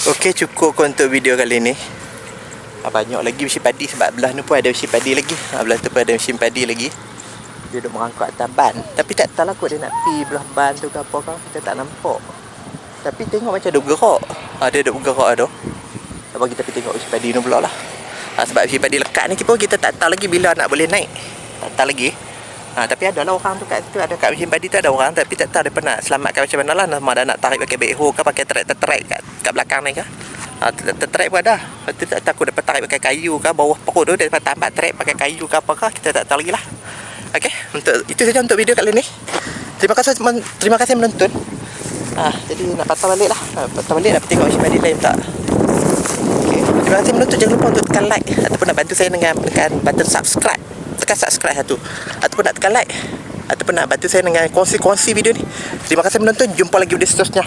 Okey, cukup untuk video kali ni. Banyak lagi mesin padi sebab belah ni pun ada mesin padi lagi. Belah tu pun ada mesin padi lagi. Dia duk merangkak atas ban. Tapi tak tahu lah kot dia nak pi belah ban tu ke apa kan. Kita tak nampak. Tapi tengok macam duk bergerak. Dia duk bergerak tu. Sebab kita pergi tengok mesin padi ni pula lah. Sebab mesin padi lekat ni kita tak tahu lagi bila nak boleh naik. Tak tahu lagi. Tapi ada lah orang tu kat situ, ada kat mesin padi tu ada orang, tapi tak tahu dia pernah selamatkan macam mana lah. Nama dah nak tarik pakai backhoe ke pakai trek kat belakang ni ke. Trek pun ada. Lepas tu tak tahu aku dapat tarik pakai kayu ke, bawah perut tu dia dapat tambat trek pakai kayu ke apa ke, kita tak tahu lagi lah. Okey, itu saja untuk video kali ni. Terima kasih menonton. Jadi nak patah balik lah. Patah balik nak tengok mesin padi lain tak. Okey, terima kasih menonton. Jangan lupa untuk tekan like ataupun nak bantu saya dengan tekan button subscribe. Tekan subscribe satu, ataupun nak tekan like, ataupun nak bantu saya dengan kongsi-kongsi video ni. Terima kasih menonton. Jumpa lagi video seterusnya.